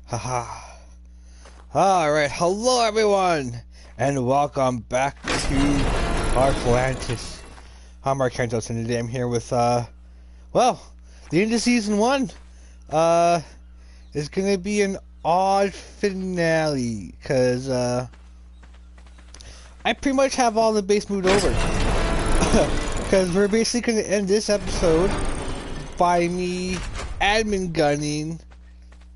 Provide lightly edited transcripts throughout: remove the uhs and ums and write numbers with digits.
Haha. Alright, hello everyone, and welcome back to Arkantos. I'm Arkantos, and today I'm here with, well, the end of Season 1. It's gonna be an odd finale, because, I pretty much have all the base moved over. Because we're basically gonna end this episode by me admin gunning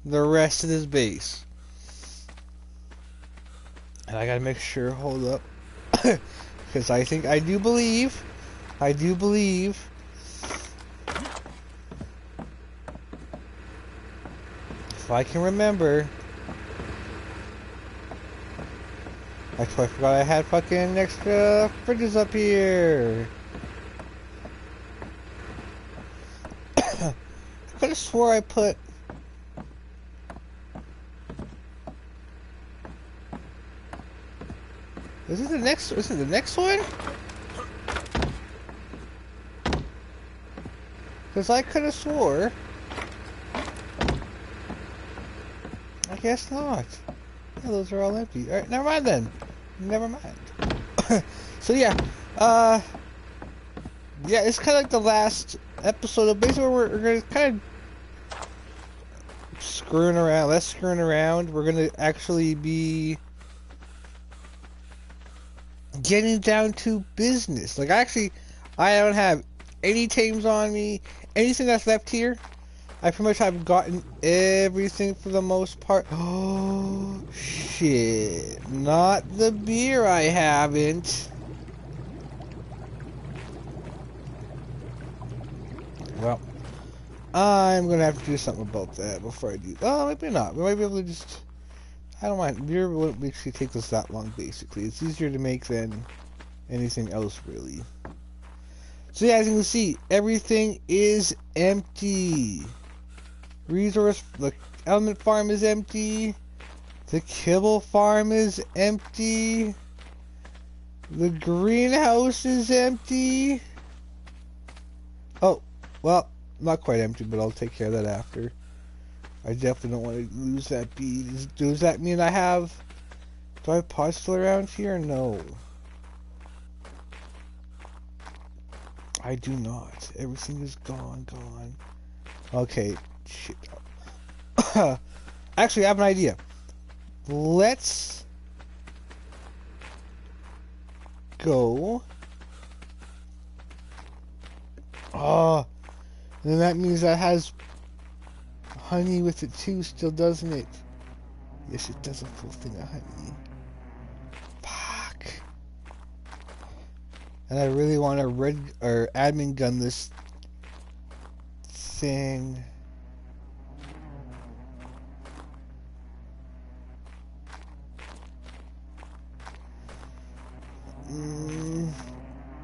the rest of this base. And I gotta make sure, hold up, because I do believe, if I can remember, actually I forgot I had fucking extra fridges up here. I could have swore I put, is it the next one? Because I could have swore. I guess not. Yeah, those are all empty. Alright, never mind then. Never mind. So yeah, yeah, it's kind of like the last episode of basically we're gonna kind of screwing around, less screwing around. We're gonna actually be getting down to business. Like, I don't have any tames on me. Anything that's left here, I pretty much have gotten everything for the most part. Oh, shit. Not the beer, I haven't. Well, I'm gonna have to do something about that before I do. Oh, maybe not. We might be able to just, I don't mind. Beer won't actually take us that long, basically. It's easier to make than anything else, really. So yeah, as you can see, everything is empty. The element farm is empty. The kibble farm is empty. The greenhouse is empty. Oh, well, not quite empty, but I'll take care of that after. I definitely don't want to lose that bead. Does that mean I have... Do I have pods still around here? No. I do not. Everything is gone. Okay. Shit. Actually, I have an idea. Let's go. Oh. Then that means that has honey with it too, still, doesn't it? Yes, it does a full thing of honey. Fuck. And I really want to admin gun this thing.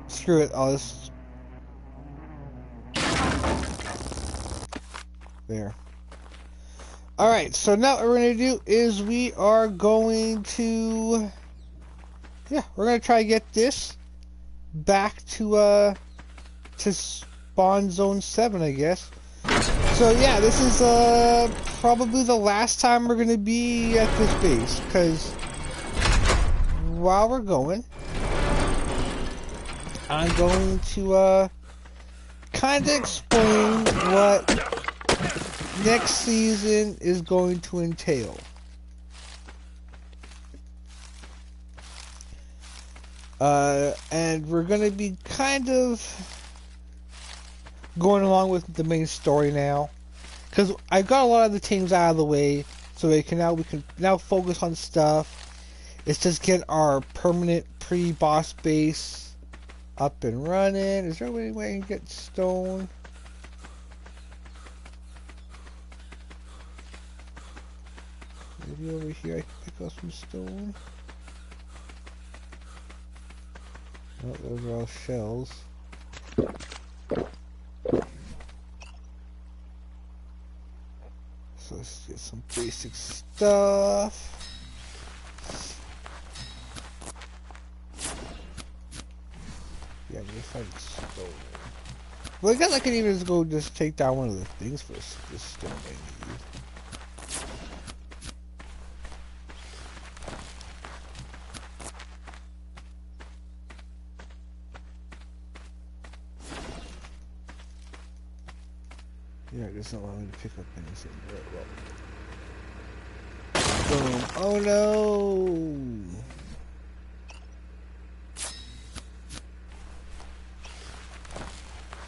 Screw it, I'll just... There. Alright, so now what we're going to do is we are going to... Yeah, we're going to try to get this back to spawn zone 7, I guess. So yeah, this is probably the last time we're going to be at this base, because while we're going, I'm going to kind of explain what next season is going to entail. And we're going to be kind of going along with the main story now, because I've got a lot of the teams out of the way, so we can now focus on stuff. It's just get our permanent pre-boss base up and running. Is there any way I can get stone? Maybe over here I can pick up some stone. Oh, those are all shells. So let's get some basic stuff. Yeah, I'm gonna find stone. Well, I guess I can even just go take down one of the things for this stone I need. Yeah, it doesn't allow me to pick up anything. Right, well. Boom. Oh no!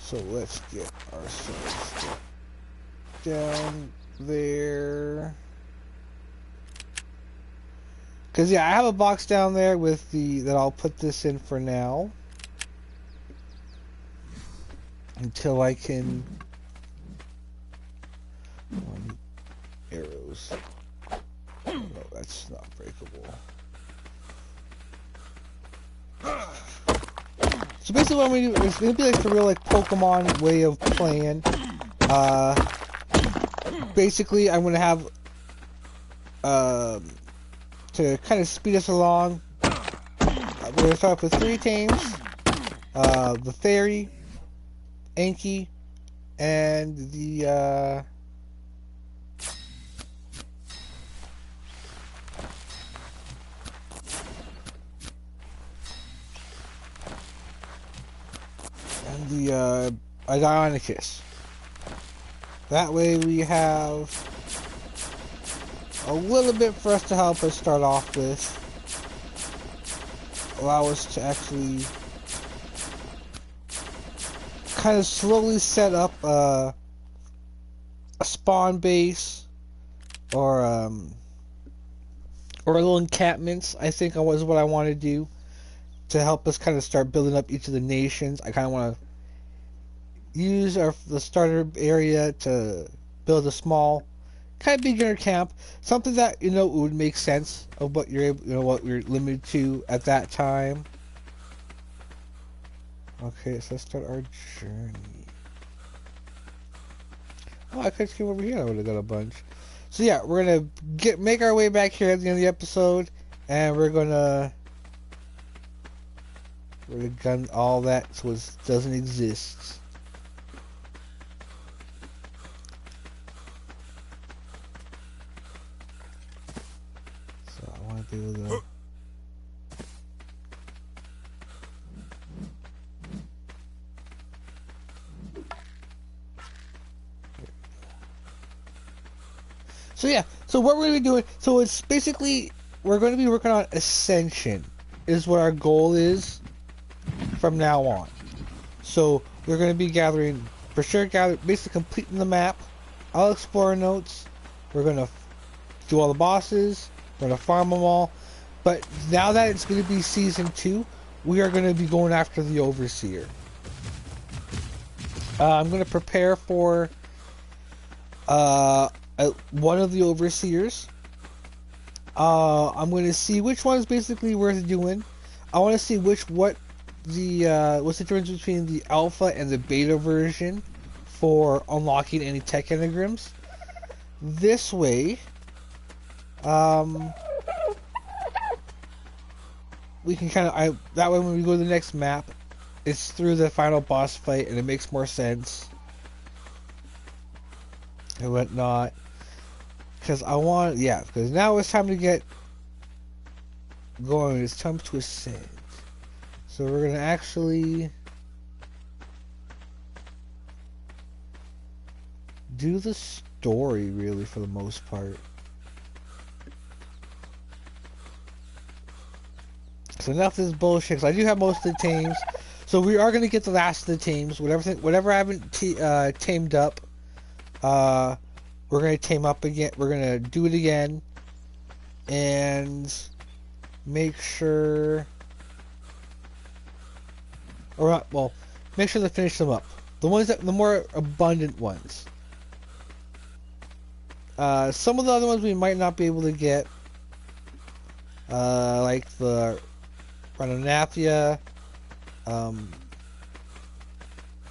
So let's get ourselves down there. Cause yeah, I have a box down there with that I'll put this in for now. Until I can... arrows. Oh, no, that's not breakable. So basically what I'm going to do is going to be like the real like Pokemon way of playing. Basically I'm going to have to kind of speed us along. We're going to start off with 3 teams. The Fairy, Anki, and the Ionicus. That way we have a little bit for us to help us start off with. Allow us to actually kind of slowly set up a spawn base or little encampments, I think was what I want to do to help us kind of start building up each of the nations. I kind of want to use the starter area to build a small kind of beginner camp, something that would make sense of what you're able, what you're limited to at that time. Okay, so let's start our journey. Oh, I could just came over here. I would have got a bunch. So yeah, we're gonna make our way back here at the end of the episode, and we're gonna gun all that so it doesn't exist. So I want to be able to. So yeah, so what we're going to be doing, so it's basically, we're going to be working on Ascension, is what our goal is from now on. So we're going to be basically completing the map, all explorer notes, we're going to do all the bosses, we're going to farm them all, but now that it's going to be Season 2, we are going to be going after the Overseer. I'm going to prepare for one of the Overseers. I'm going to see which one is basically worth doing. I want to see what's the difference between the alpha and the beta version for unlocking any tech engrams. This way, we can kind of that way when we go to the next map, it's through the final boss fight and it makes more sense and whatnot. Because because now it's time to get going. It's time to ascend. So we're going to actually do the story, really, for the most part. So enough of this bullshit, because I do have most of the teams. So we are going to get the last of the teams. Whatever I haven't tamed up, we're going to tame up again. We're going to do it again. And make sure... make sure to finish them up. The more abundant ones. Some of the other ones we might not be able to get. Like the Rhinonathia.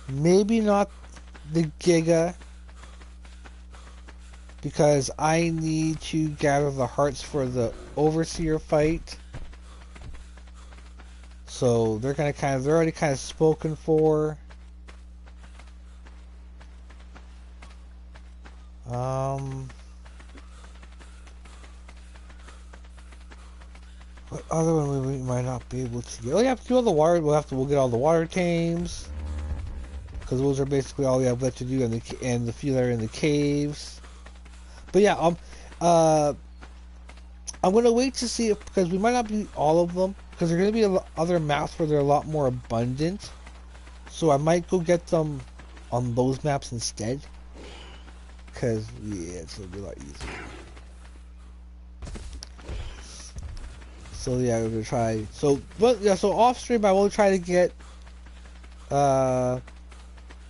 Maybe not the Giga. Because I need to gather the hearts for the Overseer fight. So they're already kind of spoken for. What other one we might not be able to get? Oh yeah, we'll get all the water tames. because those are basically all we have left to do, and the few that are in the caves. But yeah, I'm gonna wait to see if, because we might not beat all of them, because there are gonna be other maps where they're a lot more abundant. So I might go get them on those maps instead, because yeah, it's gonna be a lot easier. So yeah, we're gonna try. So, but yeah, so off stream I will try to get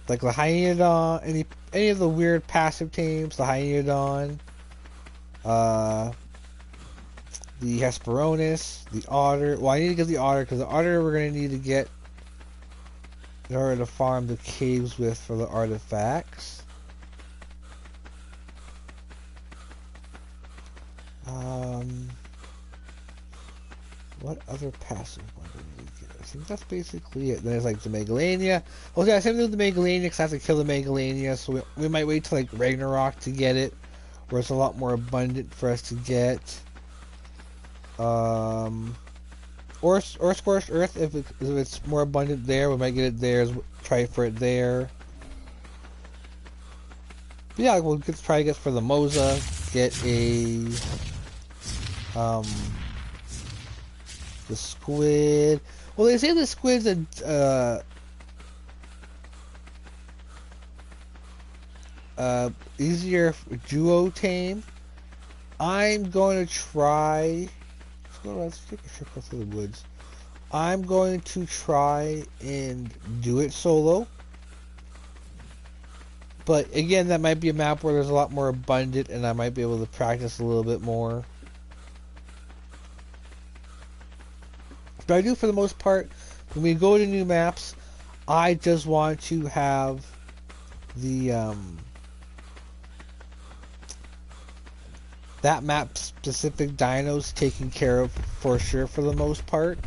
like the Hyaenodon, any of the weird passive teams, the Hyaenodon, the Hesperornis, the Otter. Well, I need to get the Otter because the Otter we're gonna need to get in order to farm the caves with for the artifacts. What other passive one do we need to get? I think that's basically it. Then there's like the Megalania. Oh yeah, same thing with the Megalania because I have to kill the Megalania, so we might wait till like Ragnarok to get it, where it's a lot more abundant for us to get. Or Scorched Earth, if it's more abundant there, we might get it there. Try for it there. But yeah, we'll try to get for the Moza. Get a the squid. Well, they say the squid's easier duo tame. I'm going to try. Let's take a trip through the woods. I'm going to try and do it solo. But again, that might be a map where there's a lot more abundant and I might be able to practice a little bit more. But I do, for the most part, when we go to new maps, I just want to have the that map specific dinos taken care of for sure for the most part.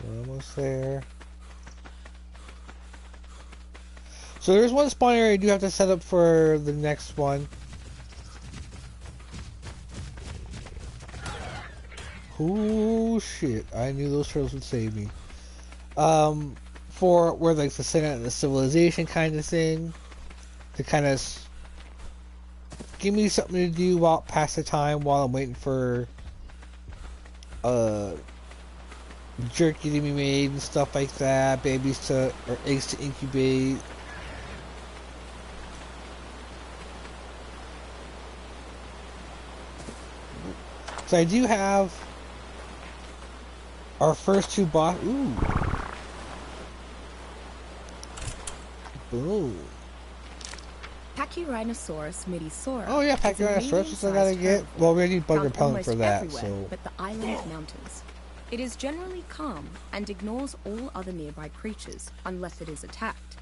We're almost there. So there's one spawn area I do have to set up for the next one. Oh shit, I knew those turtles would save me. For where like the Senate and the civilization kind of thing, to kind of give me something to do while pass the time while I'm waiting for jerky to be made and stuff like that, babies to or eggs to incubate. So I do have our first two boss. Ooh. Boom. Pachyrhinosaurus midisora. Oh yeah, Pachyrhinosaurus is I gotta get. Well, we need bug repellent for that, so. But the island mountains. It is generally calm and ignores all other nearby creatures unless it is attacked.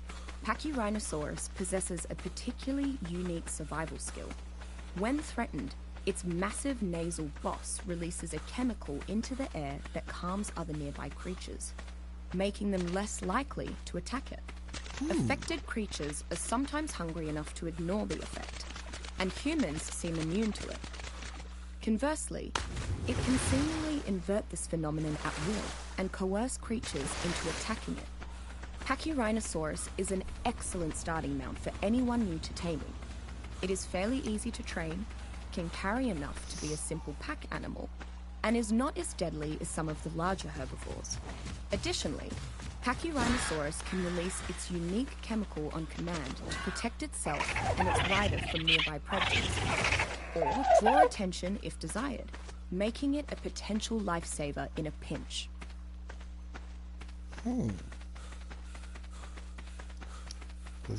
Pachyrhinosaurus possesses a particularly unique survival skill. When threatened, its massive nasal boss releases a chemical into the air that calms other nearby creatures, making them less likely to attack it. Affected creatures are sometimes hungry enough to ignore the effect, and humans seem immune to it. Conversely, it can seemingly invert this phenomenon at will and coerce creatures into attacking it. Pachyrhinosaurus is an excellent starting mount for anyone new to taming. It is fairly easy to train, can carry enough to be a simple pack animal, and is not as deadly as some of the larger herbivores. Additionally, Pachyrhinosaurus can release its unique chemical on command to protect itself and its rider from nearby predators, or draw attention if desired, making it a potential lifesaver in a pinch.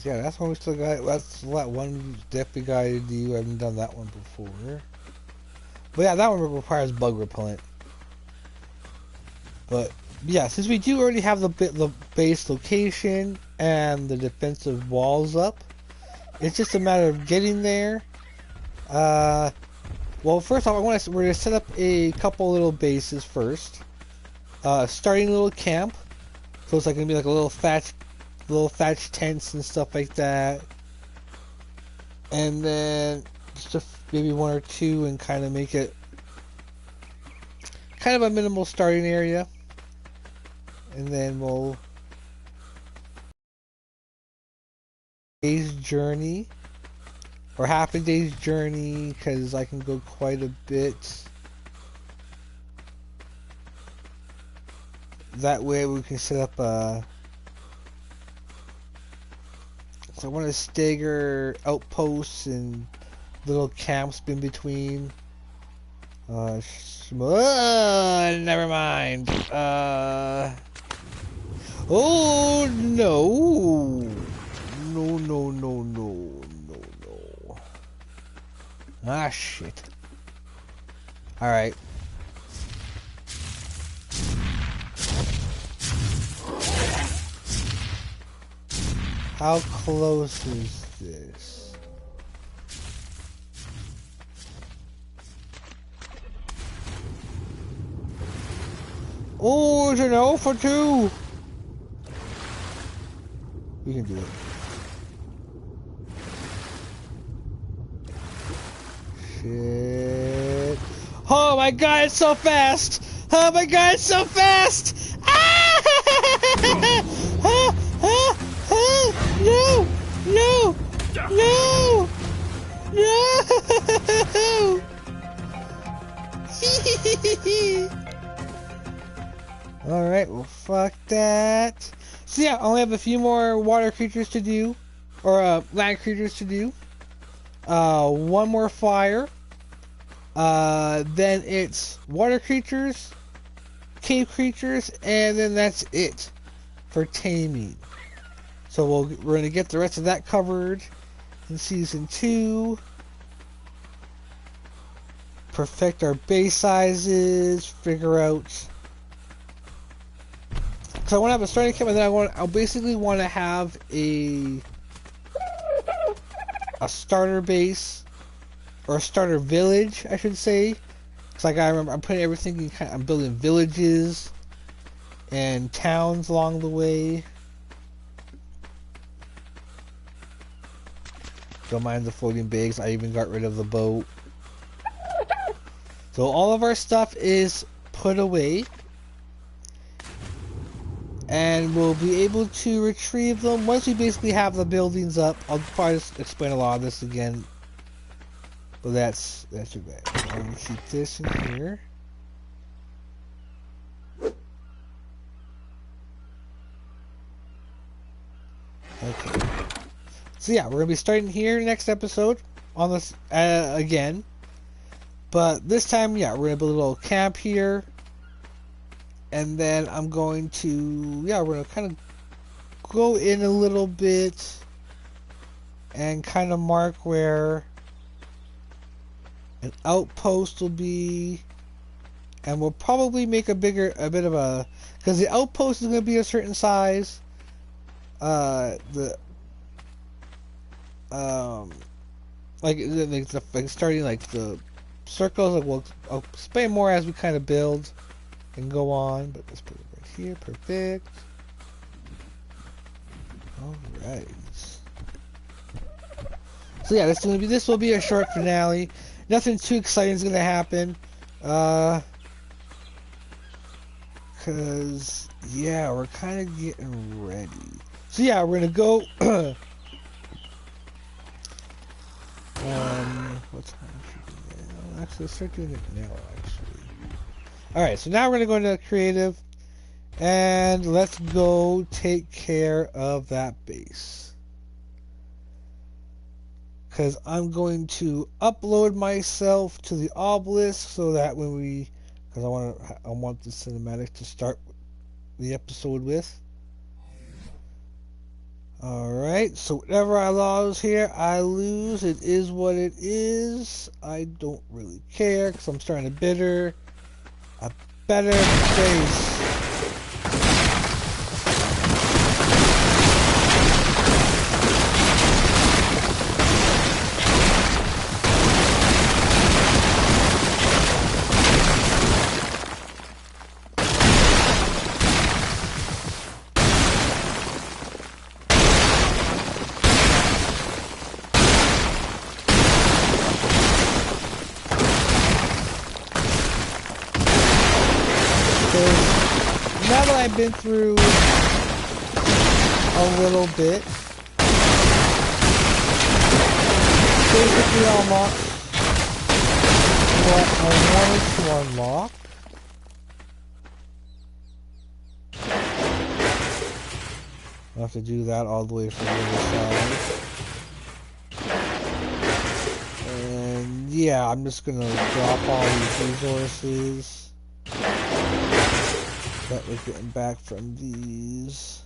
Yeah, that's one we still got. That's that one definitely got to do. I haven't done that one before. But yeah, that one requires bug repellent. But yeah, since we do already have the base location and the defensive walls up, it's just a matter of getting there. Well, first off, we're gonna set up a couple little bases first. Starting a little camp, so it's like gonna be like a little thatch tents and stuff like that. And then just maybe one or two, and kind of make it kind of a minimal starting area. And then we'll day's journey, or half a day's journey, because I can go quite a bit. That way we can set up a... So I want to stagger outposts and little camps in between. Never mind. Oh no! No, no, no, no, no, no. Ah, shit. Alright. How close is this? Oh, it's an 0 for 2. We can do it. Shit. Oh my god, it's so fast! Oh my god, it's so fast! Ah! Ah! Ah! Ah! No! No! No! No! Alright, well fuck that. So yeah, I only have a few more water creatures to do. Or land creatures to do. One more fire. Then it's water creatures, cave creatures, and then that's it for taming. So we're gonna get the rest of that covered in season 2. Perfect our base sizes, figure out. Because I want to have a starting camp, and then I'll basically want to have a starter base, or a starter village, I should say. Because like I remember, I'm putting everything in I'm building villages and towns along the way. Don't mind the floating bags. I even got rid of the boat. So all of our stuff is put away. And we'll be able to retrieve them once we basically have the buildings up. I'll probably just explain a lot of this again. But that's your bad. I'm going to keep this in here. Okay. So yeah, we're going to be starting here next episode on this again. But this time, yeah, we're going to build a little camp here. And then I'm going to, yeah, we're going to kind of go in a little bit and kind of mark where an outpost will be. And we'll probably make a bit of a, because the outpost is going to be a certain size. Like starting like the circles, like I'll explain more as we kind of build and go on, but let's put it right here. Perfect. Alright. So yeah, this will be a short finale. Nothing too exciting is gonna happen. Cause yeah, we're kinda getting ready. So yeah, we're gonna go what time should we do now? Actually, let's start doing it now actually. Alright, so now we're going to go into creative, and let's go take care of that base. Because I'm going to upload myself to the obelisk so that when we, because I want the cinematic to start the episode with. Alright, so whatever I lose here, I lose. It is what it is. I don't really care because I'm starting to bitter. A better base. Because now that I've been through a little bit, basically unlocked what I wanted to unlock. I'll have to do that all the way from the other side. And yeah, I'm just gonna drop all these resources that we're getting back from these.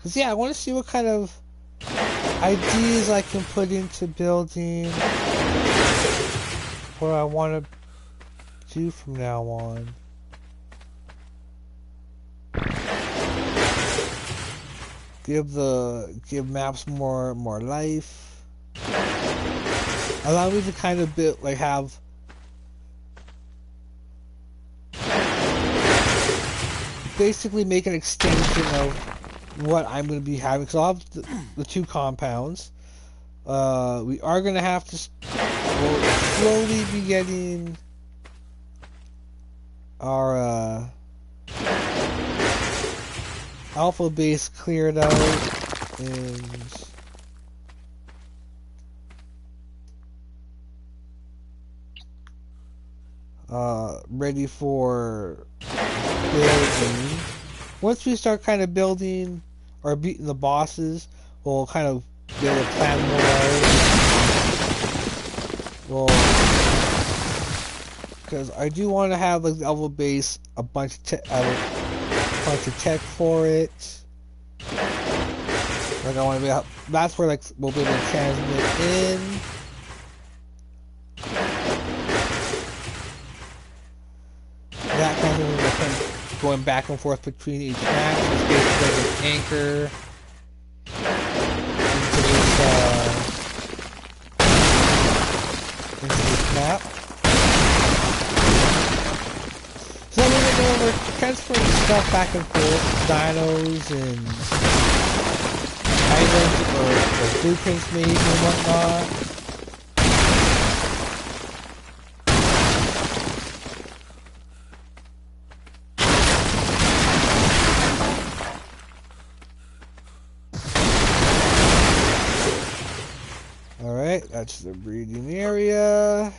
Cause yeah, I want to see what kind of ideas I can put into building what I want to do from now on. Give maps more life. Allow me to kind of build, like, have basically make an extension of what I'm going to be having. So I'll have the two compounds. We are going to have to slowly be getting our alpha base cleared out and ready for building. Once we start kind of building or beating the bosses, we'll kind of be able to plan more out. Well, because I do want to have, like, the alpha base, a bunch of tech for it. Like, I want to be able, that's where, like, we'll be able to transmit in. That kind of thing, going back and forth between each match. It's basically like an anchor into this map. So then we're transferring stuff back and forth, dinos and items or blueprints maybe and whatnot. Alright, that's the breeding area.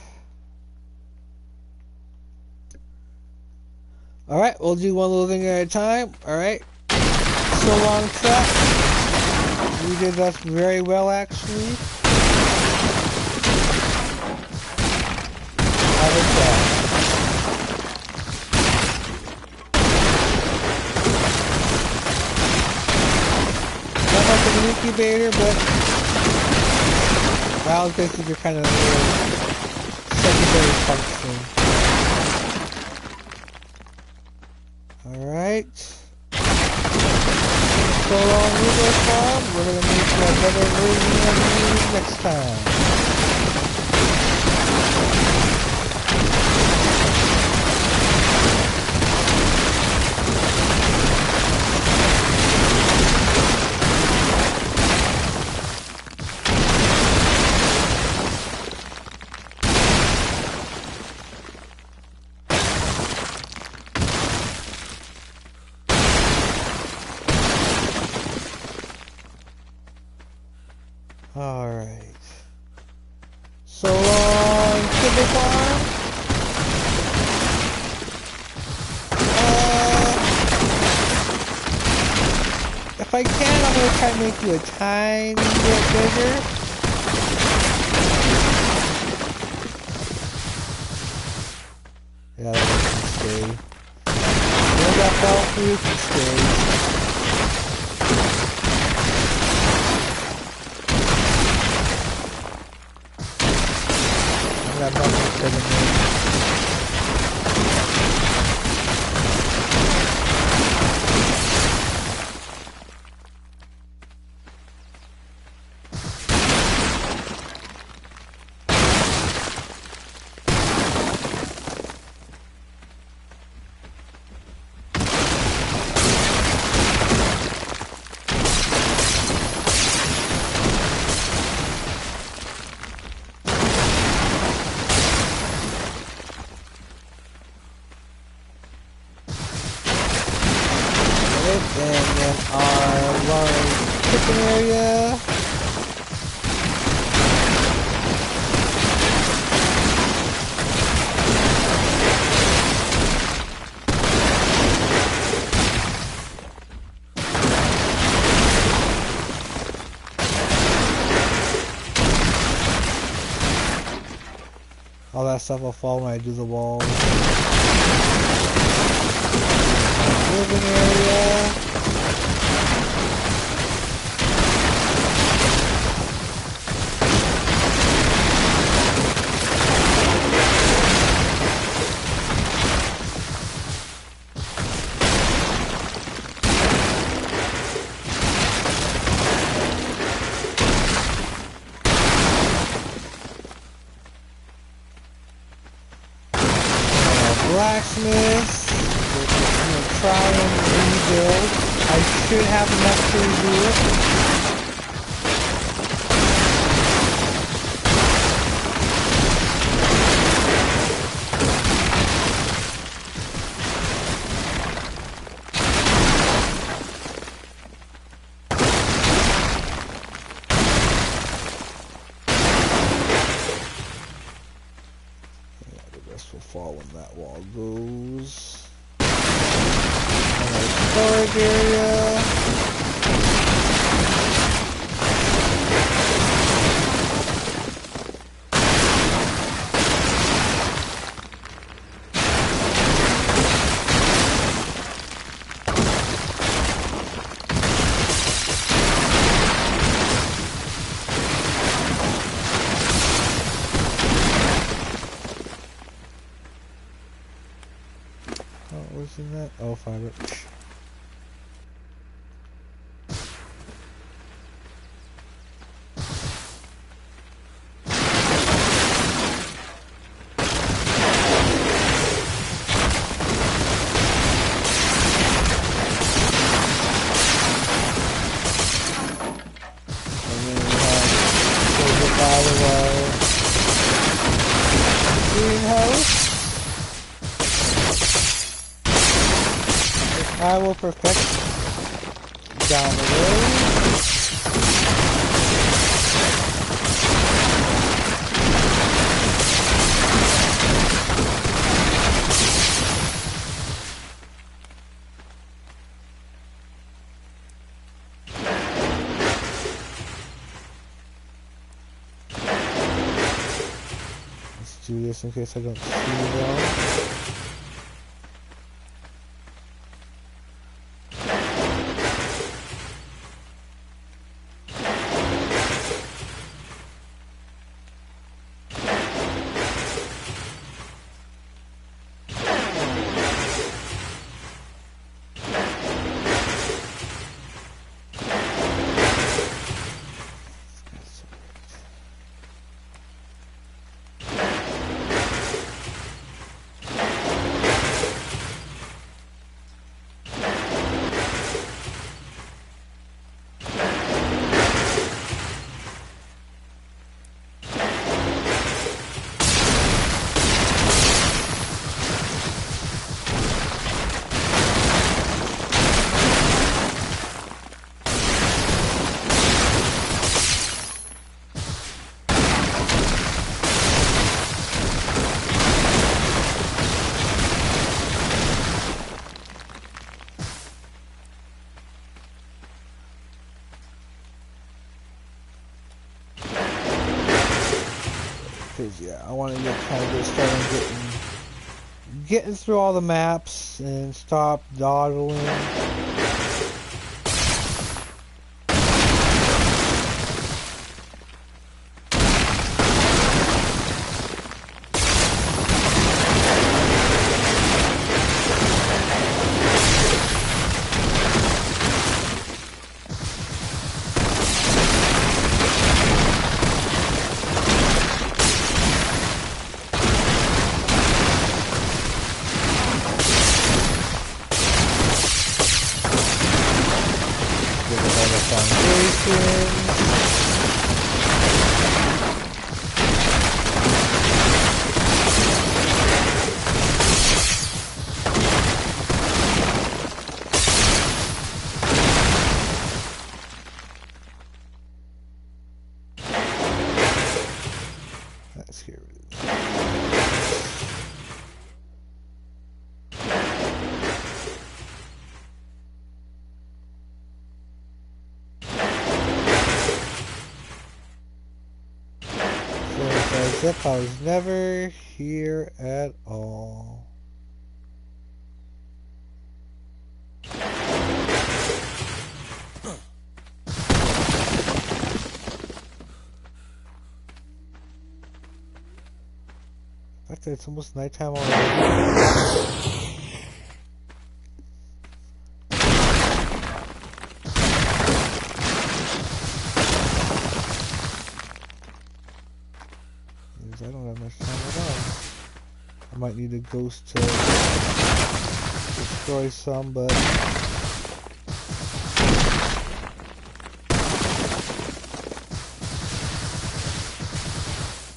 Alright, we'll do one little thing at a time. Alright. So long, truck. You did that very well, actually. Have a chat. Not much of an incubator, but well, basically you're kind of a secondary function. Alright. So long, Google Farm. We're going to make a better version of these next time. Alright. So long, Google Farm. If I can, I'm going to try to make you a tiny bit bigger. Yeah, that can stay. When that fell through, can stay. I'm not going to kitchen area. All that stuff will fall when I do the walls. Living area. Blacksmith. We're gonna try and rebuild. I should have enough to redo it. Will fall when that wall goes. Storage area. What's in that? Oh, fiber. Greenhouse. I will perfect down the road. Let's do this in case I don't see them. Cause yeah, I want to get kind of just started getting through all the maps and stop dawdling. Because that was never here at all. In fact, it's almost nighttime already. I don't have much time at all. I might need a ghost to destroy some, but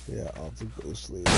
yeah, I'll have the ghost later.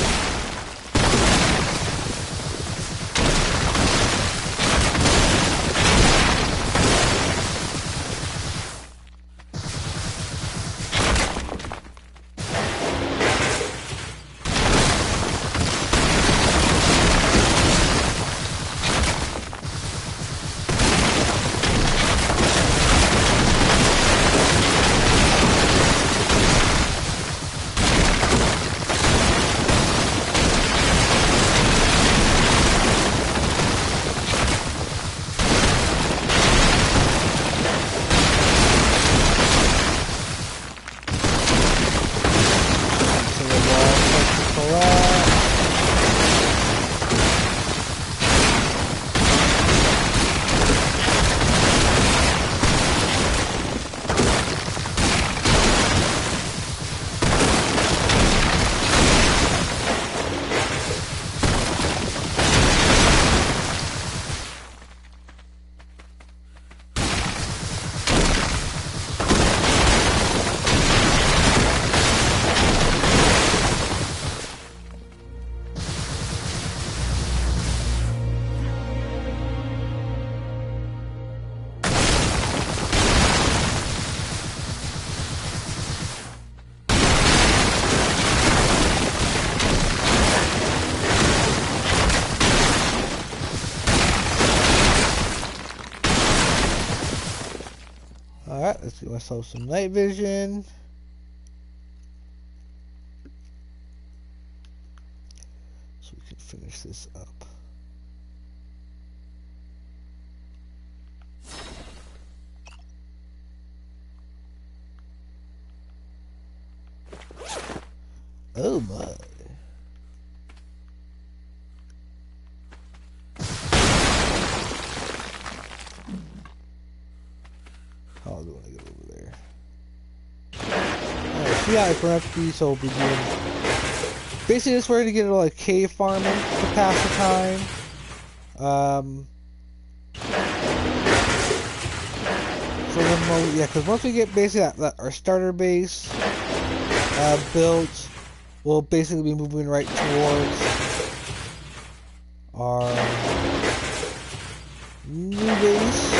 Alright, let's get myself some night vision. So we can finish this up. Oh my. How do I get over there? Alright, so yeah, if we're up to so we'll be doing basically this way to get like cave farming to pass the time. So then yeah, because once we get basically our starter base built, we'll basically be moving right towards our new base.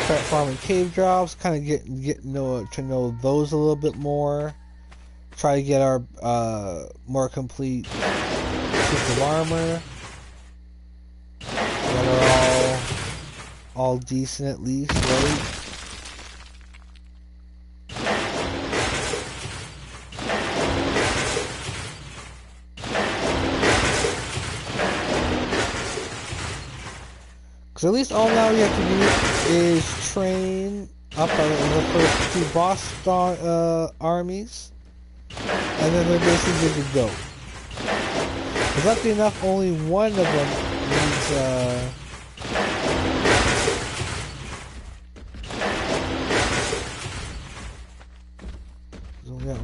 Start farming cave drops, kind of get to know those a little bit more. Try to get our more complete suits of armor that are all decent at least, right? Because at least all now we have to do is train up the first two boss armies, and then they're basically good to go. Because luckily enough, only one of them needs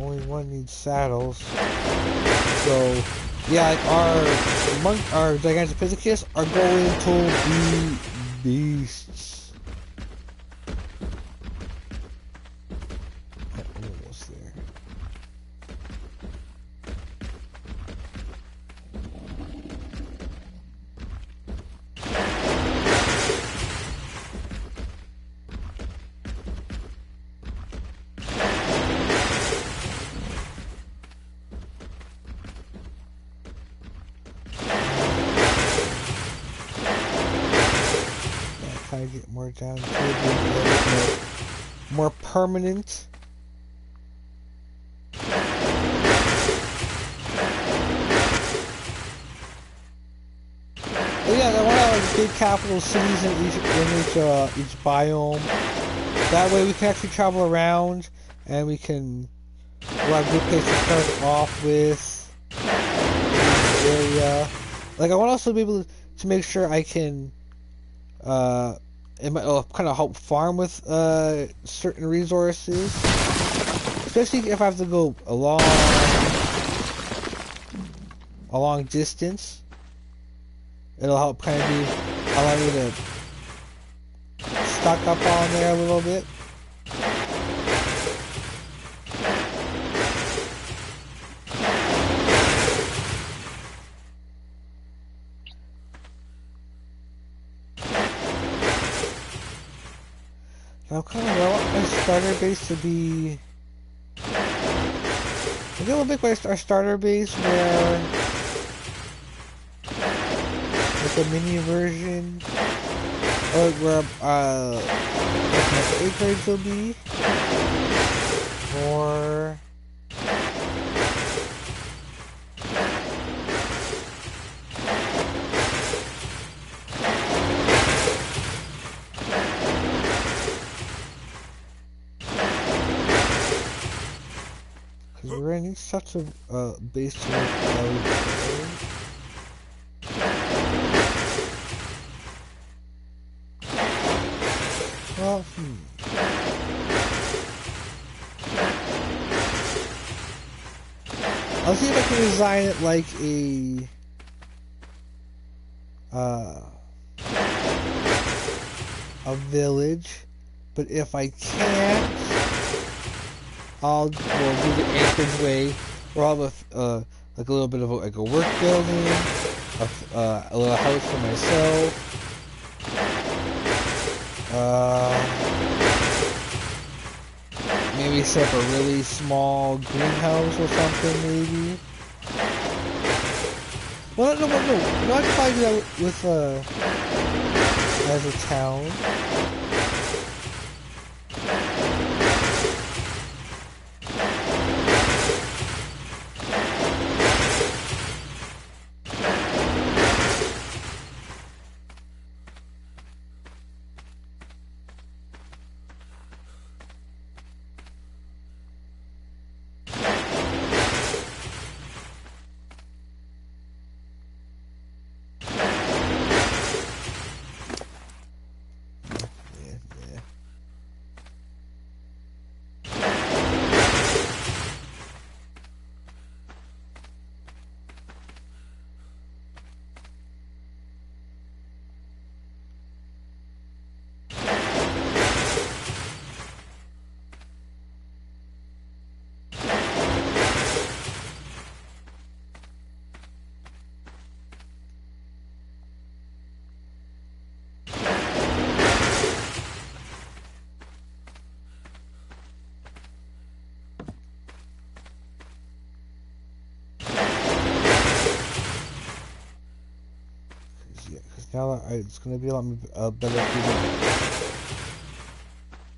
only one needs saddles. So yeah, like our Gigantopithecus are going to be beasts. Oh, almost there. kind of get more down to it, more permanent. But yeah, I want to have like big capital cities in each biome. That way we can actually travel around, and we'll have good places to start off with area. Like I want to also be able to make sure I can it might kind of help farm with certain resources, especially if I have to go a long distance. It'll help kind of allow me to stock up on there a little bit. Now, kind of, I want my starter base to be. I think we'll make our starter base where, like a mini version, or where like my acreage will be, or. Because we're gonna need such a base to work out. Well, I'll see if I can design it like a village, but if I can't, we'll do the anchorage way, where I'll have like a little bit of like a work building, a little house for myself. Maybe set up a really small greenhouse or something, maybe. Well, no, I can probably do that with as a town. Now it's going to be a lot better to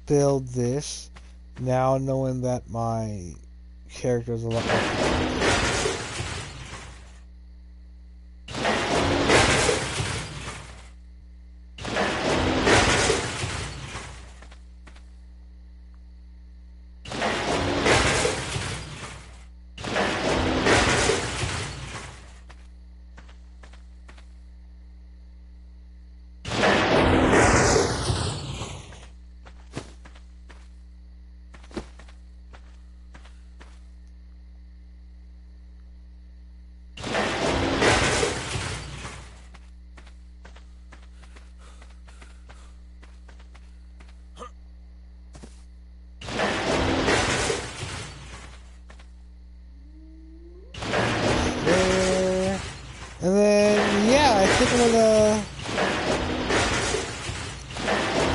build this. Now knowing that my character is a lot more. And then, yeah, I think I'm gonna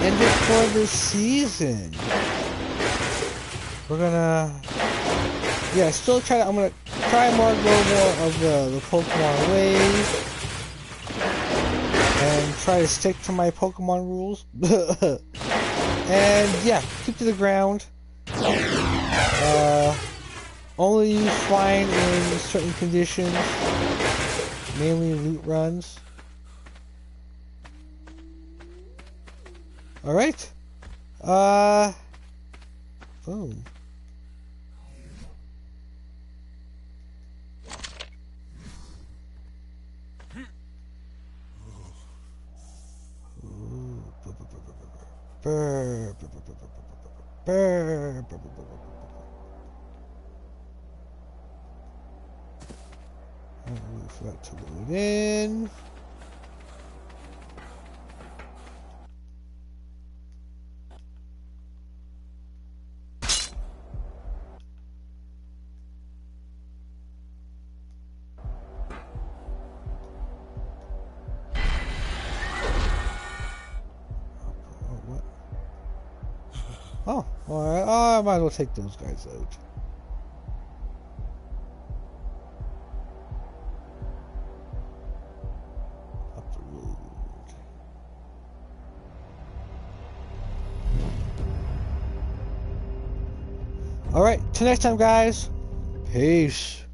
end it for this season. We're gonna, yeah, I'm gonna try more, go more of the Pokemon ways. and try to stick to my Pokemon rules. And yeah, keep to the ground. Only use flying in certain conditions, mainly loot runs. Alright. Boom. Wait for that to load in. Oh, alright. Oh, I might as well take those guys out. Up the road. Alright, till next time, guys. Peace.